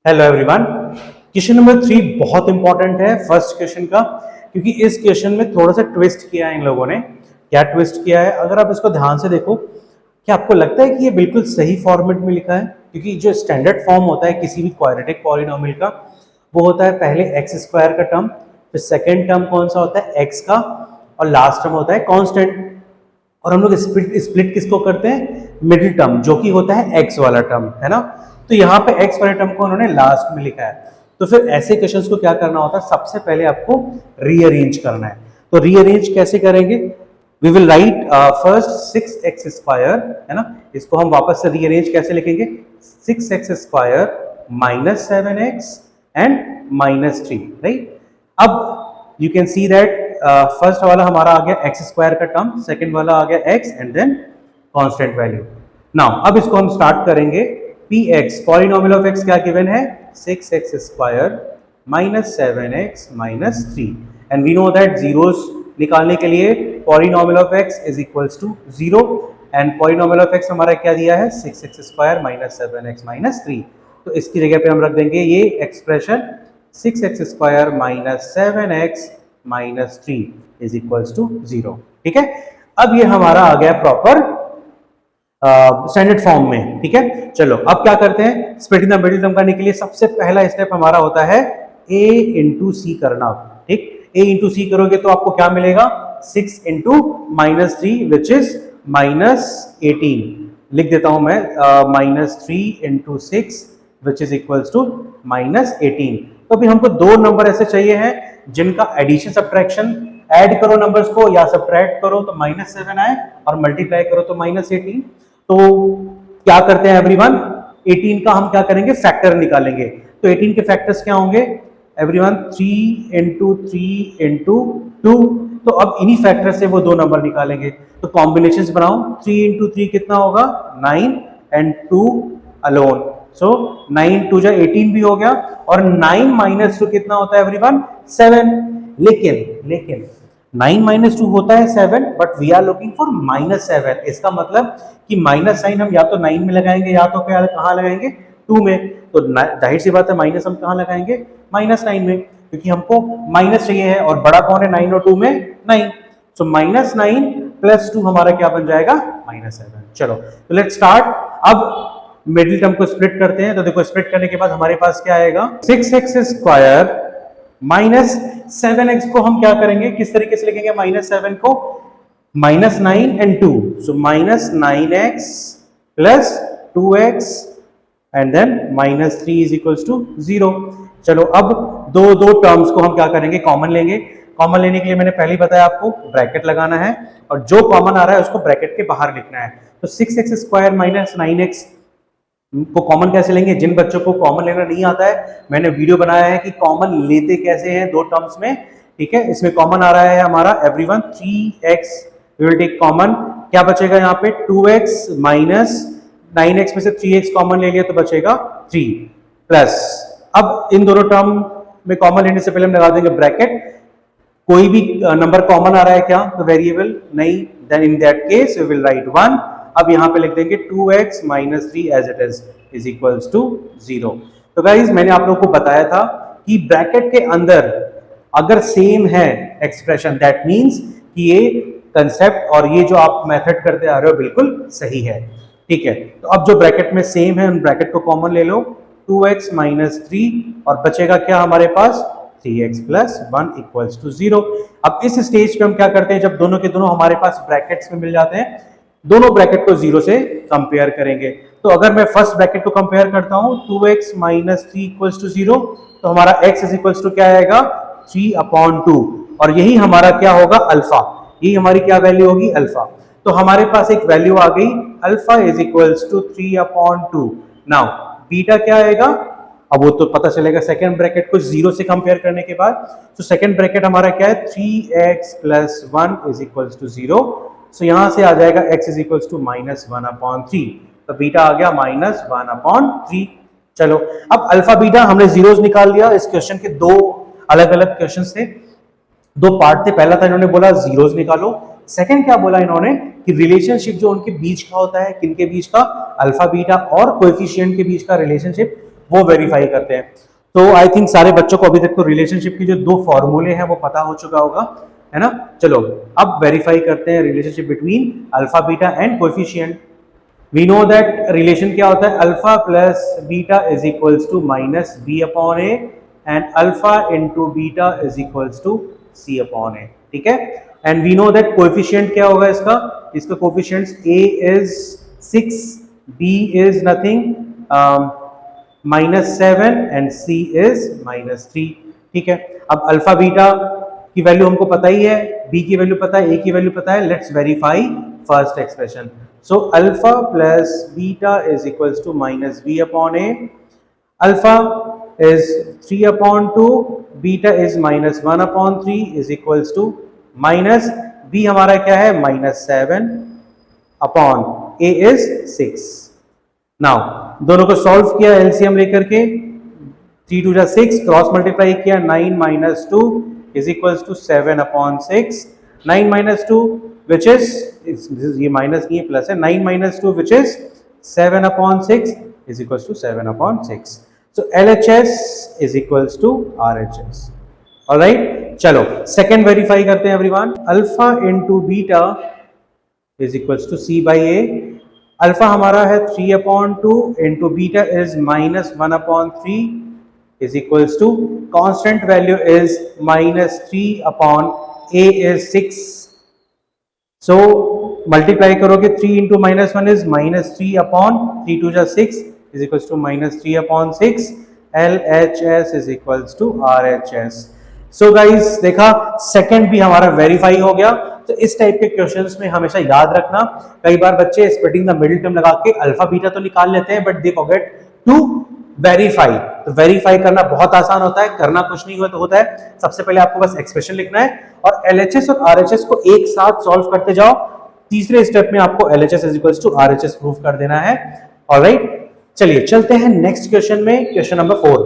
Hello everyone. Question number 3 बहुत important है first question का, क्योंकि इस क्वेश्चन में थोड़ा सा ट्विस्ट किया है इन लोगों ने। क्या ट्विस्ट किया है अगर आप इसको ध्यान से देखो, क्या आपको लगता है कि ये बिल्कुल सही फॉर्मेट में लिखा है? क्योंकि जो स्टैंडर्ड फॉर्म होता है किसी भी क्वाड्रेटिक पॉलिनोमियल का, वो होता है पहले एक्स स्क्वायर का टर्म, फिर सेकेंड टर्म कौन सा होता है एक्स का, और लास्ट टर्म होता है कांस्टेंट। और हम लोग स्प्लिट स्प्लिट किसको करते हैं? मिडिल टर्म, जो कि होता है एक्स वाला टर्म, है ना। तो यहाँ पे एक्स वाले टर्म को उन्होंने लास्ट में लिखा है। तो फिर ऐसे क्वेश्चंस को क्या करना होता है? सबसे पहले आपको रीअरेंज करना है। तो रीअरेंज कैसे करेंगे? We will write first 6x square, है ना। इसको हम वापस से रीअरेंज कैसे लिखेंगे? 6x square minus 7x and minus 3, right. अब you can see that first वाला हमारा आ गया एक्स स्क्वायर का टर्म, सेकंड वाला आ गया x and then constant value. Now अब इसको हम स्टार्ट करेंगे। px पॉलिनोमियल ऑफ x क्या गिवन है? 6x square minus 7x minus 3, and we know that zeros निकालने के लिए polynomial of x is equals to 0, and polynomial of x हमारा क्या दिया है? 6x square minus 7x minus 3। तो इसकी जगह पे हम रख देंगे ये expression 6x square minus 7x minus 3 is equals to 0। ठीक है, अब ये हमारा आ गया प्रॉपर स्टैंडर्ड फॉर्म में। ठीक है, चलो अब क्या करते हैं? स्प्लिटिंग द मिडिल टर्म करने के लिए सबसे पहला स्टेप हमारा होता है a इंटू सी करना। ठीक, a इंटू सी करोगे तो आपको क्या मिलेगा? 6 into minus 3 which is minus 18। लिख देता हूं मैं minus 3 into 6 which is equals to minus 18। तो अभी हमको दो नंबर ऐसे चाहिए हैं जिनका एडिशन सब्ट्रैक्शन, ऐड करो नंबर्स को या सब्ट्रैक्ट करो तो माइनस 7 आए, और मल्टीप्लाई करो तो माइनस 18। तो क्या करते हैं एवरीवन? 18 का हम क्या करेंगे? फैक्टर निकालेंगे। तो 18 के फैक्टर्स क्या होंगे एवरीवन? 3 into 3 into 2। तो अब इन्हीं फैक्टर से वो दो नंबर निकालेंगे। तो कॉम्बिनेशंस बनाओ। 3 इंटू 3 कितना होगा? 9 एंड 2 अलोन। सो 9 2 जा 18 भी हो गया, और 9 माइनस 2 कितना होता है एवरीवन? 7। लेकिन 9 माइनस 2 होता है 7, but we are looking for minus 7। इसका मतलब कि माइनस साइन हम या तो 9 में लगाएंगे या तो क्या कहाँ लगाएंगे? 2 में। तो जाहिर सी बात है माइनस हम कहाँ लगाएंगे? माइनस 9 में, क्योंकि हमको माइनस चाहिए है, और बड़ा कौन है 9 और 2 में? 9। सो माइनस 9 प्लस 2 हमारा क्या बन जाएगा? माइनस 7। चलो तो लेट्स स्टार्ट। अब मिडिल टर्म को स्प्लिट करते हैं। तो देखो स्प्लिट करने के बाद हमारे पास क्या आएगा? 6x स्क्वायर माइनस 7x को हम क्या करेंगे? किस तरीके से लिखेंगे माइनस 7 को? Minus 9 and 2, so minus 9x plus 2x and then minus 3 is equals to 0। चलो अब दो दो टर्म्स को हम क्या करेंगे? कॉमन लेंगे। कॉमन लेने के लिए मैंने पहले ही बताया आपको ब्रैकेट लगाना है, और जो कॉमन आ रहा है उसको ब्रैकेट के बाहर लिखना है। तो 6x स्क्वायर माइनस 9x को कॉमन कैसे लेंगे? जिन बच्चों को कॉमन लेना नहीं आता है, मैंने वीडियो बनाया है कि कॉमन लेते कैसे हैं दो टर्म्स में। ठीक है, इसमें कॉमन आ रहा है हमारा everyone 3x। We will take common. क्या बचेगा यहाँ पे? 2x माइनस 9x में से 3x कॉमन ले लिया तो बचेगा 3 प्लस। अब इन दोनों टर्म में कॉमन लेने से पहले हम लगा देंगे ब्रैकेट। कोई भी नंबर कॉमन आ रहा है क्या? तो वेरिएबल नहीं, then in that case we will write 1। अब यहां पे लिख देंगे 2x minus 3 as it is equals to 0। तो गाइज मैंने आप लोगों को बताया था कि ब्रैकेट के अंदर अगर सेम है एक्सप्रेशन, दैट मीन्स कि ये कंसेप्ट और ये जो आप मेथड करते आ रहे हो बिल्कुल सही है। ठीक है, तो अब जो ब्रैकेट में सेम है उन ब्रैकेट को कॉमन ले लो। 2x माइनस 3, और बचेगा क्या हमारे पास? 3x plus 1 equals to 0। अब इस स्टेज पे हम क्या करते हैं? जब दोनों के दोनों हमारे पास ब्रैकेट्स में मिल जाते हैं, दोनों ब्रैकेट को 0 से कंपेयर करेंगे। तो अगर मैं फर्स्ट ब्रैकेट को कंपेयर करता हूं 2x माइनस 3 इक्वल्स टू 0, तो हमारा x इज इक्वल्स टू क्या आएगा? 3/2, और यही हमारा क्या होगा? अल्फा। यही हमारी क्या वैल्यू होगी? अल्फा। तो हमारे पास एक वैल्यू आ गई, alpha is equals to 3/2। Now beta क्या आएगा? अब वो तो पता चलेगा सेकेंड ब्रैकेट को 0 से कंपेयर करने के बाद। तो सेकेंड ब्रैकेट हमारा क्या है? 3x plus 1 is equals to 0। So यहां से आ जाएगा x is equals to minus 1/3। तो बीटा आ गया माइनस 1/3। चलो अब अल्फा बीटा हमने जीरोस निकाल लिया। इस क्वेश्चन के दो अलग अलग क्वेश्चन थे, दो पार्ट थे। पहला था इन्होंने बोला जीरोस निकालो, सेकंड क्या बोला इन्होंने कि रिलेशनशिप जो उनके बीच का होता है, किनके बीच का? अल्फा बीटा और कोएफिशिएंट के बीच का रिलेशनशिप, वो वेरीफाई करते हैं। तो आई थिंक सारे बच्चों को अभी तक तो रिलेशनशिप की जो दो फॉर्मूले हैं वो पता हो चुका होगा, है ना। चलो अब वेरीफाई करते हैं relationship between alpha beta and coefficient. We know that relation क्या होता है, alpha plus beta is equals to minus B upon A and alpha into beta is equals to C upon A, ठीक है। And we know that coefficient क्या होगा इसका coefficients A is 6, B is nothing -7 and C is -3, ठीक है। अब alpha beta की value हमको पता ही है, बी की वैल्यू पता है, ए की वैल्यू पता है। Let's verify first expression. So alpha plus beta is equals to minus B upon A, alpha is 3 upon 2, beta is minus 1 upon 3 is equals to minus b हमारा क्या है -7 upon a is 6। नाउ दोनों को solve किया LCM लेकर के, 3 2 6, cross multiply किया, 9 minus 2 is equals to 7 upon 6, 9 minus 2 which is ये माइनस नहीं है प्लस है, 9 minus 2 which is 7 upon 6 is equals to 7 upon 6। So LHS is equals to RHS। Alright, चलो सेकेंड वेरीफाई करते हैं everyone. Alpha into beta is equals to C by A. Alpha हमारा है 3 upon 2 into beta is -1 upon 3 is equals to constant value is -3 upon A is 6। So multiply करोगे 3 into -1 is -3 upon 3 2 6 is equals to -3 upon 6, LHS is equals to RHS। So guys देखा second भी हमारा verify हो गया। तो इस type के questions में हमेशा याद रखना, कई बार बच्चे स्प्लिटिंग द मिडिल टर्म लगा के अल्फा बीटा तो निकाल लेते हैं but they forget to verify. तो वेरीफाई करना बहुत आसान होता है, करना कुछ नहीं होता है। सबसे पहले आपको बस एक्सप्रेशन लिखना है और LHS और RHS को एक साथ सॉल्व करते जाओ। तीसरे स्टेप में आपको LHS is equals to RHS proof कर देना है। ऑलराइट, चलिए चलते हैं नेक्स्ट क्वेश्चन में, क्वेश्चन नंबर 4।